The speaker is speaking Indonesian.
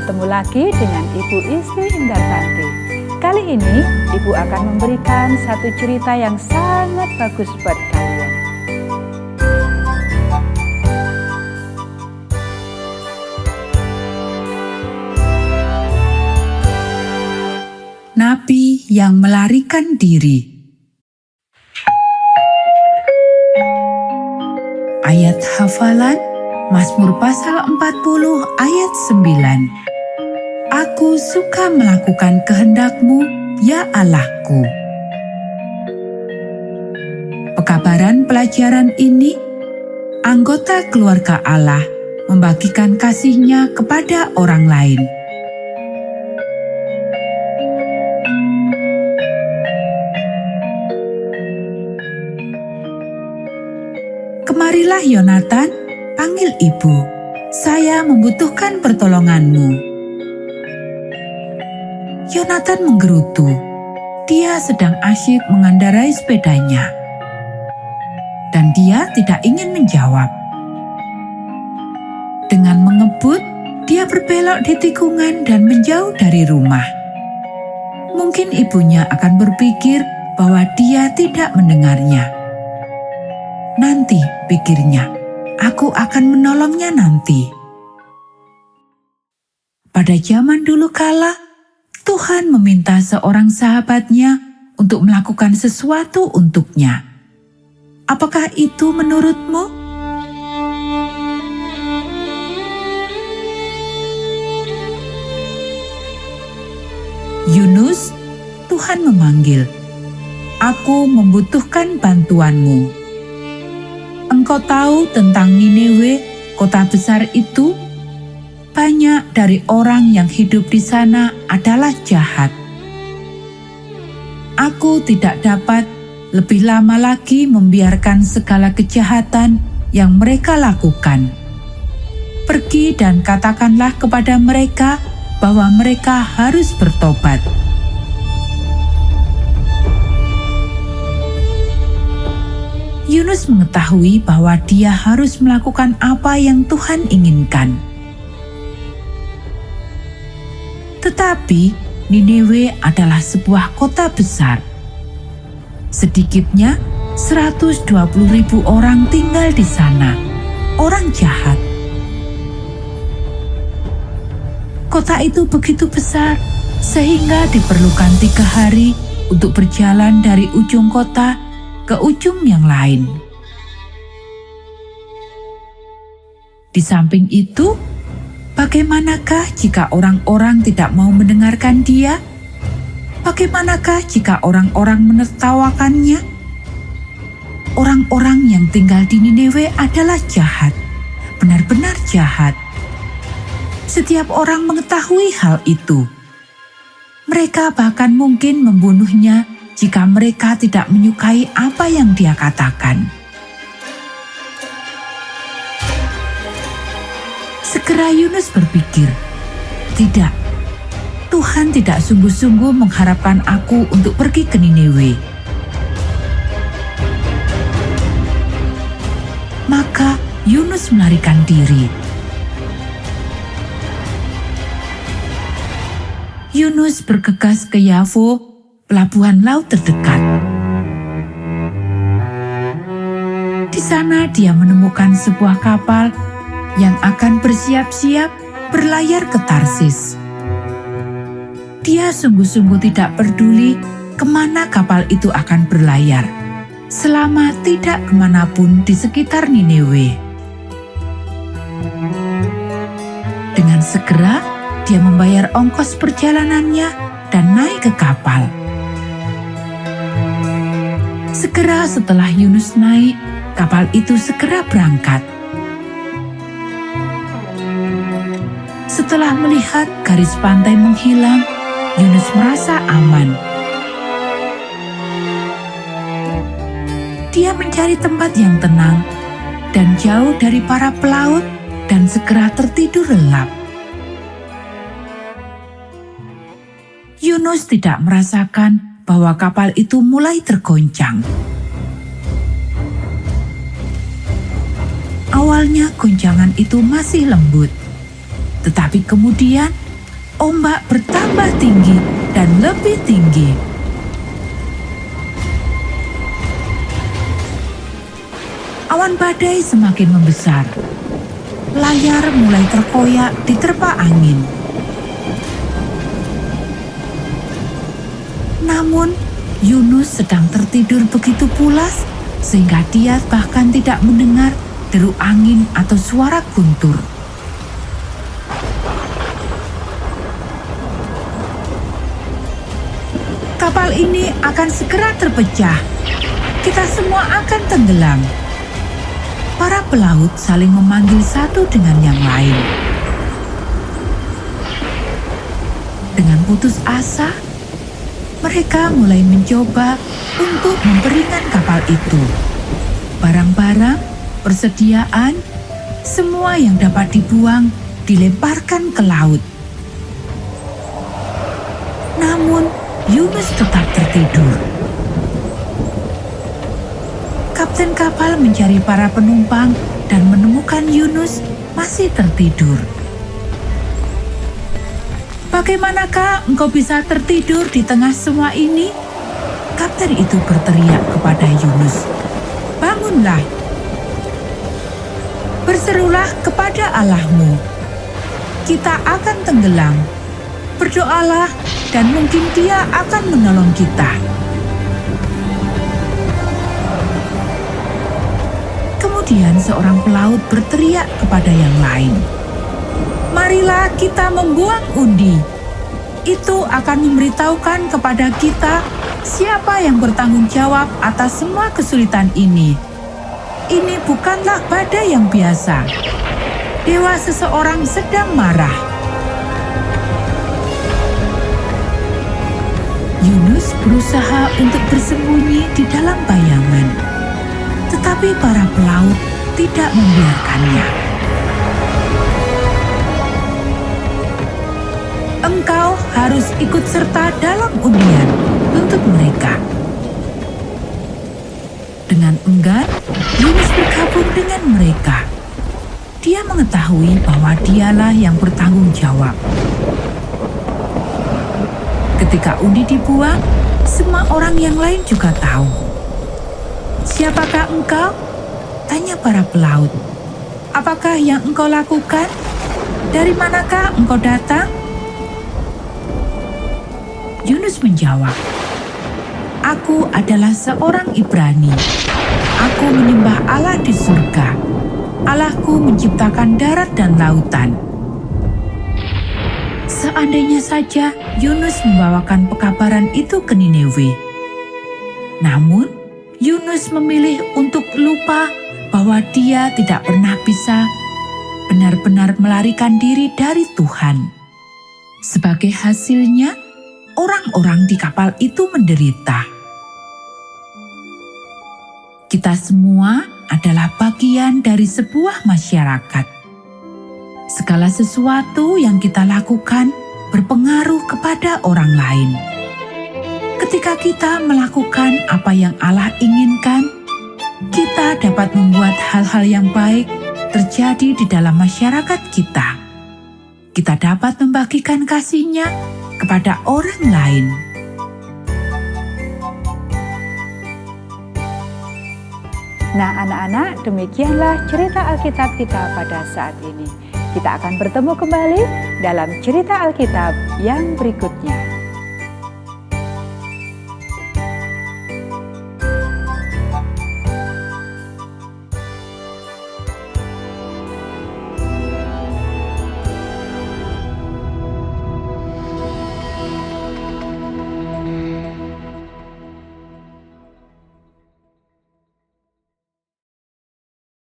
bertemu lagi dengan Ibu Isti Indartanti. Kali ini Ibu akan memberikan satu cerita yang sangat bagus buat kalian. Nabi yang melarikan diri. Ayat hafalan Mazmur pasal 40 ayat 9. Aku suka melakukan kehendak-Mu, ya Allahku. Pekabaran pelajaran ini, anggota keluarga Allah membagikan kasih-Nya kepada orang lain. Kemarilah Yonatan, panggil ibu. Saya membutuhkan pertolonganmu. Yonatan menggerutu. Dia sedang asyik mengendarai sepedanya. Dan dia tidak ingin menjawab. Dengan mengebut, dia berbelok di tikungan dan menjauh dari rumah. Mungkin ibunya akan berpikir bahwa dia tidak mendengarnya. Nanti, pikirnya, aku akan menolongnya nanti. Pada zaman dulu kala, Tuhan meminta seorang sahabatnya untuk melakukan sesuatu untuknya. Apakah itu menurutmu? Yunus, Tuhan memanggil, "Aku membutuhkan bantuanmu." Engkau tahu tentang Niniwe, kota besar itu? Banyak dari orang yang hidup di sana adalah jahat. Aku tidak dapat lebih lama lagi membiarkan segala kejahatan yang mereka lakukan. Pergi dan katakanlah kepada mereka bahwa mereka harus bertobat. Yunus mengetahui bahwa dia harus melakukan apa yang Tuhan inginkan. Tetapi Niniwe adalah sebuah kota besar. Sedikitnya 120.000 orang tinggal di sana, orang jahat. Kota itu begitu besar sehingga diperlukan 3 hari untuk berjalan dari ujung kota ke ujung yang lain. Di samping itu, bagaimanakah jika orang-orang tidak mau mendengarkan dia? Bagaimanakah jika orang-orang menertawakannya? Orang-orang yang tinggal di Niniwe adalah jahat, benar-benar jahat. Setiap orang mengetahui hal itu. Mereka bahkan mungkin membunuhnya jika mereka tidak menyukai apa yang dia katakan. Segera Yunus berpikir, tidak, Tuhan tidak sungguh-sungguh mengharapkan aku untuk pergi ke Niniwe. Maka Yunus melarikan diri. Yunus bergegas ke Yafo, pelabuhan laut terdekat. Di sana dia menemukan sebuah kapal yang akan bersiap-siap berlayar ke Tarsis. Dia sungguh-sungguh tidak peduli kemana kapal itu akan berlayar, selama tidak kemanapun di sekitar Niniwe. Dengan segera, dia membayar ongkos perjalanannya dan naik ke kapal. Segera setelah Yunus naik, kapal itu segera berangkat. Setelah melihat garis pantai menghilang, Yunus merasa aman. Dia mencari tempat yang tenang dan jauh dari para pelaut dan segera tertidur lelap. Yunus tidak merasakan bahwa kapal itu mulai tergoncang. Awalnya goncangan itu masih lembut, tetapi kemudian ombak bertambah tinggi dan lebih tinggi. Awan badai semakin membesar. Layar mulai terkoyak diterpa angin. Namun, Yunus sedang tertidur begitu pulas sehingga dia bahkan tidak mendengar deru angin atau suara guntur. Kapal ini akan segera terpecah. Kita semua akan tenggelam. Para pelaut saling memanggil satu dengan yang lain. Dengan putus asa, mereka mulai mencoba untuk memperingan kapal itu. Barang-barang, persediaan, semua yang dapat dibuang dilemparkan ke laut. Namun, Yunus tetap tertidur. Kapten kapal mencari para penumpang dan menemukan Yunus masih tertidur. "Bagaimanakah engkau bisa tertidur di tengah semua ini?" Kapten itu berteriak kepada Yunus. "Bangunlah. Berserulah kepada Allahmu. Kita akan tenggelam. Berdoalah dan mungkin Dia akan menolong kita." Kemudian seorang pelaut berteriak kepada yang lain, "Marilah kita membuang undi. Itu akan memberitahukan kepada kita siapa yang bertanggung jawab atas semua kesulitan ini. Ini bukanlah badai yang biasa. Dewa seseorang sedang marah." Yunus berusaha untuk bersembunyi di dalam bayangan, tetapi para pelaut tidak membiarkannya. "Engkau harus ikut serta dalam undian," tuntut mereka. Dengan enggan, Yunus bergabung dengan mereka. Dia mengetahui bahwa dialah yang bertanggung jawab. Ketika undi dibuang, semua orang yang lain juga tahu. "Siapakah engkau?" tanya para pelaut. "Apakah yang engkau lakukan? Dari manakah engkau datang?" Yunus menjawab, "Aku adalah seorang Ibrani. Aku menyembah Allah di surga. Allahku menciptakan darat dan lautan." Seandainya saja Yunus membawakan pekabaran itu ke Niniwe. Namun, Yunus memilih untuk lupa bahwa dia tidak pernah bisa benar-benar melarikan diri dari Tuhan. Sebagai hasilnya, orang-orang di kapal itu menderita. Kita semua adalah bagian dari sebuah masyarakat. Segala sesuatu yang kita lakukan berpengaruh kepada orang lain. Ketika kita melakukan apa yang Allah inginkan, kita dapat membuat hal-hal yang baik terjadi di dalam masyarakat kita. Kita dapat membagikan kasih-Nya kepada orang lain. Nah anak-anak, demikianlah cerita Alkitab kita pada saat ini. Kita akan bertemu kembali dalam cerita Alkitab yang berikutnya.